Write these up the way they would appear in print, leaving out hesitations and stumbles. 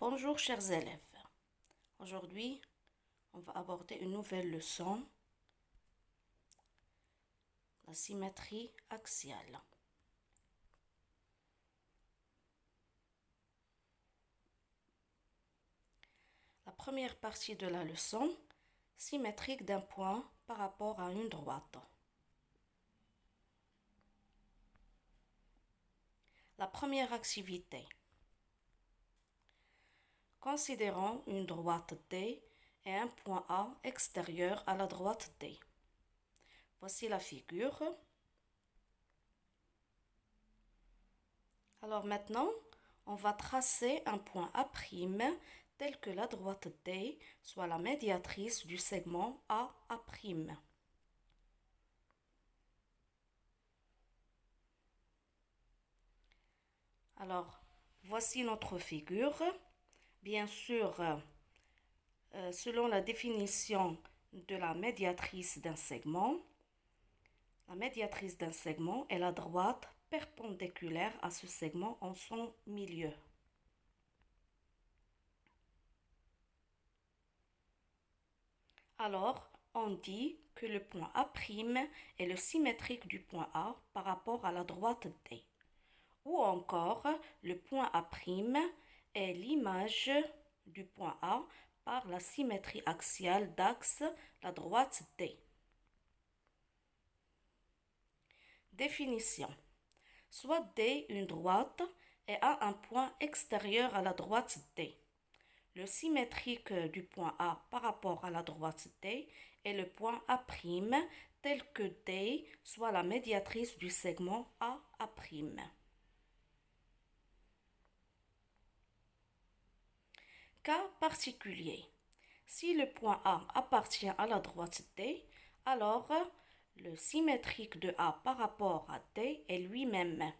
Bonjour chers élèves. Aujourd'hui, on va aborder une nouvelle leçon, la symétrie axiale. La première partie de la leçon, symétrique d'un point par rapport à une droite. La première activité. Considérons une droite D et un point A extérieur à la droite D. Voici la figure. Alors maintenant, on va tracer un point A' tel que la droite D soit la médiatrice du segment AA'. Alors, voici notre figure. Bien sûr, selon la définition de la médiatrice d'un segment, la médiatrice d'un segment est la droite perpendiculaire à ce segment en son milieu. Alors, on dit que le point A' est le symétrique du point A par rapport à la droite D. Ou encore, le point A' est l'image du point A par la symétrie axiale d'axe la droite D. Définition. Soit D une droite et a un point extérieur à la droite D. Le symétrique du point A par rapport à la droite D est le point A', tel que D soit la médiatrice du segment AA'. Cas particulier. Si le point A appartient à la droite D, alors le symétrique de A par rapport à D est lui-même.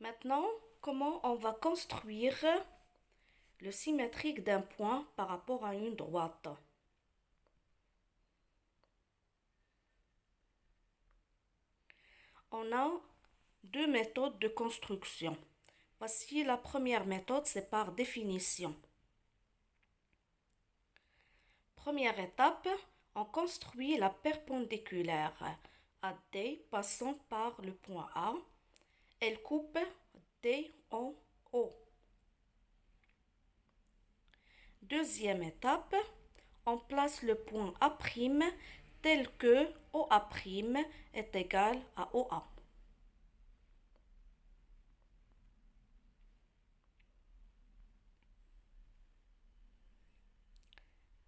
Maintenant, comment on va construire le symétrique d'un point par rapport à une droite? On a deux méthodes de construction. Voici la première méthode, c'est par définition. Première étape, on construit la perpendiculaire à D passant par le point A. Elle coupe D en haut. Deuxième étape, on place le point A' tel que OA' est égal à OA.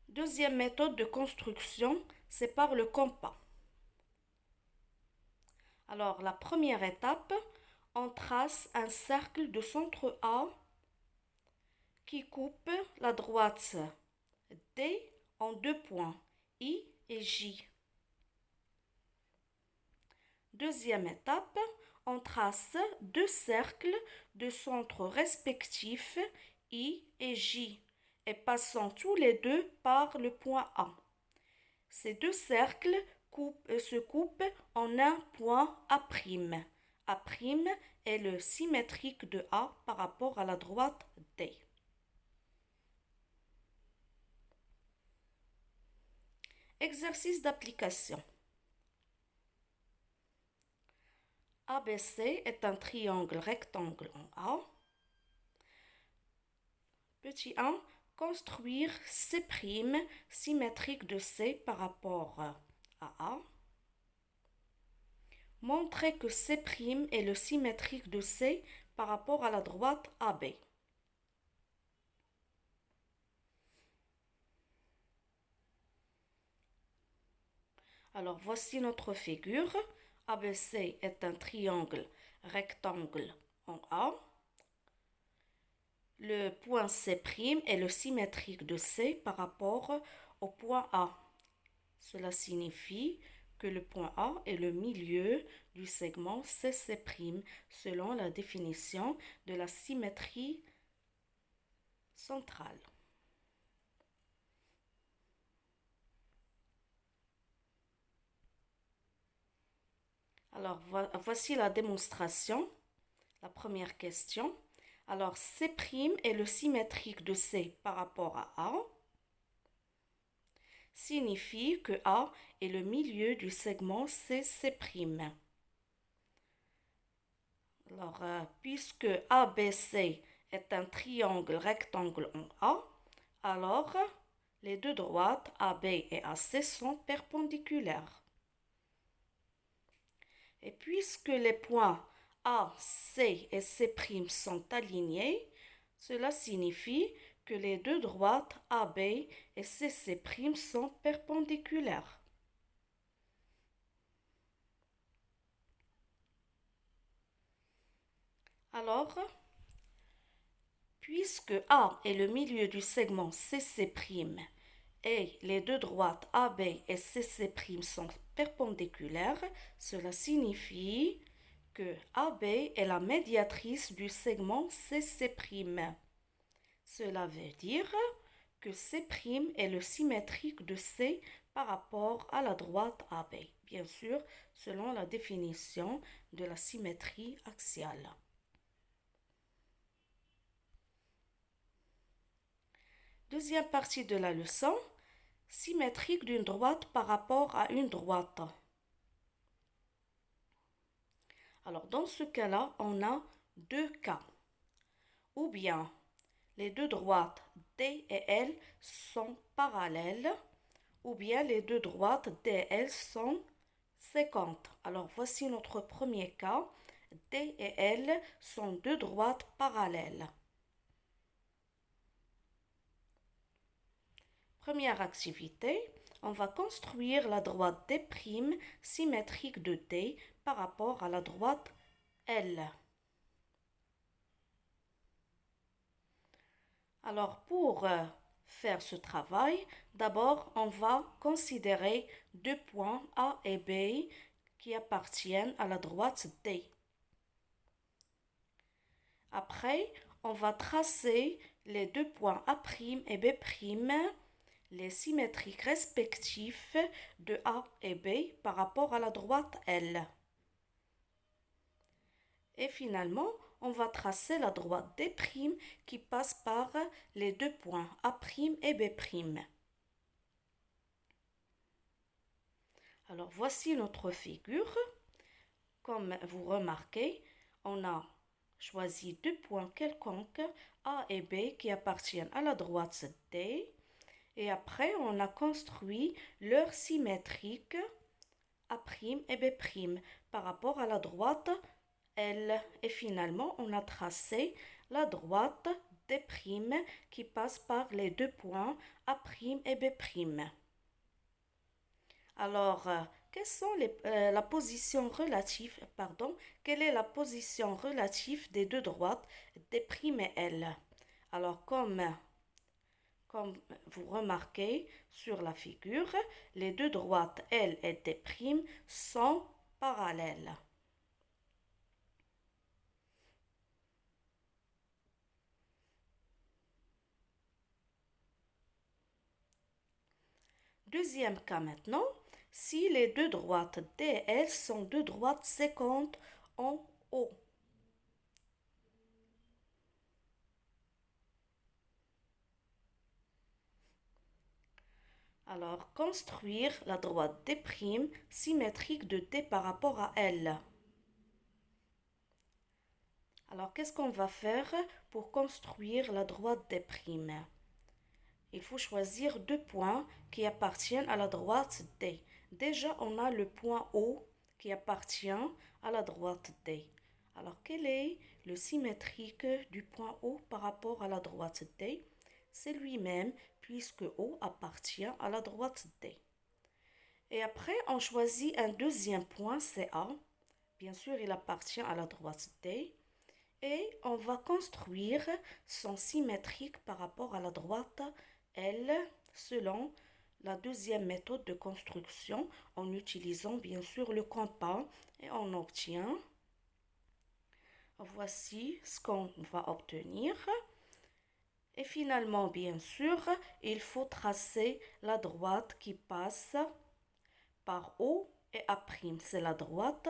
Deuxième méthode de construction, c'est par le compas. Alors, la première étape, on trace un cercle de centre A qui coupe la droite D en deux points, I et J. Deuxième étape, on trace deux cercles de centre respectifs I et J et passant tous les deux par le point A. Ces deux cercles se coupent en un point A'. A' est le symétrique de A par rapport à la droite D. Exercice d'application. ABC est un triangle rectangle en A. Petit 1. Construire C' symétrique de C par rapport à A. Montrer que C' est le symétrique de C par rapport à la droite AB. Alors voici notre figure. ABC est un triangle rectangle en A. Le point C' est le symétrique de C par rapport au point A. Cela signifie que le point A est le milieu du segment CC' selon la définition de la symétrie centrale. Alors, voici la démonstration. La première question. Alors, C' est le symétrique de C par rapport à A. Signifie que A est le milieu du segment CC'. Alors, puisque ABC est un triangle rectangle en A, alors les deux droites AB et AC sont perpendiculaires. Et puisque les points A, C et C' sont alignés, cela signifie que les deux droites AB et CC' sont perpendiculaires. Alors, puisque A est le milieu du segment CC' et les deux droites AB et CC' sont perpendiculaires, cela signifie que AB est la médiatrice du segment CC'. Cela veut dire que C' est le symétrique de C par rapport à la droite AB, bien sûr, selon la définition de la symétrie axiale. Deuxième partie de la leçon, symétrique d'une droite par rapport à une droite. Alors, dans ce cas-là, on a deux cas. Ou bien, les deux droites D et L sont parallèles, ou bien les deux droites D et L sont séquentes. Alors, voici notre premier cas. D et L sont deux droites parallèles. Première activité, on va construire la droite D' symétrique de D par rapport à la droite L. Alors pour faire ce travail, d'abord on va considérer deux points A et B qui appartiennent à la droite D. Après, on va tracer les deux points A' et B', les symétriques respectifs de A et B par rapport à la droite L. Et finalement, on va tracer la droite D' qui passe par les deux points A' et B'. Alors voici notre figure. Comme vous remarquez, on a choisi deux points quelconques, A et B, qui appartiennent à la droite D. Et après, on a construit leur symétrique A' et B' par rapport à la droite L. Et finalement, on a tracé la droite D' qui passe par les deux points A' et B'. Alors, la position relative, quelle est la position relative des deux droites D' et L? Alors, comme vous remarquez sur la figure, les deux droites L et D' sont parallèles. Deuxième cas maintenant, si les deux droites D et L sont deux droites séquentes en haut. Alors, construire la droite D' symétrique de D par rapport à L. Alors, qu'est-ce qu'on va faire pour construire la droite D'? Il faut choisir deux points qui appartiennent à la droite D. Déjà, on a le point O qui appartient à la droite D. Alors, quel est le symétrique du point O par rapport à la droite D? C'est lui-même, puisque O appartient à la droite D. Et après, on choisit un deuxième point, CA. Bien sûr, il appartient à la droite D. Et on va construire son symétrique par rapport à la droite L selon la deuxième méthode de construction en utilisant bien sûr le compas et on obtient. Voici ce qu'on va obtenir. Et finalement, bien sûr, il faut tracer la droite qui passe par O et A', c'est la droite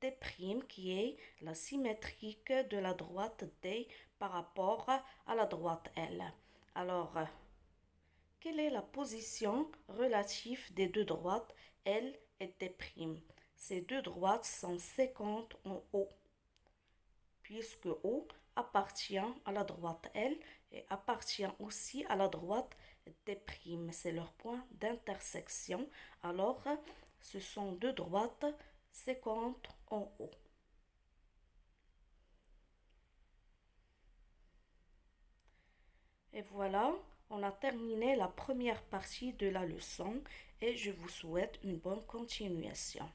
D' qui est la symétrique de la droite D par rapport à la droite L. Alors, quelle est la position relative des deux droites L et D'? Ces deux droites sont 50 en haut, puisque O appartient à la droite L et appartient aussi à la droite D'. C'est leur point d'intersection. Alors, ce sont deux droites 50 en haut. Et voilà, on a terminé la première partie de la leçon et je vous souhaite une bonne continuation.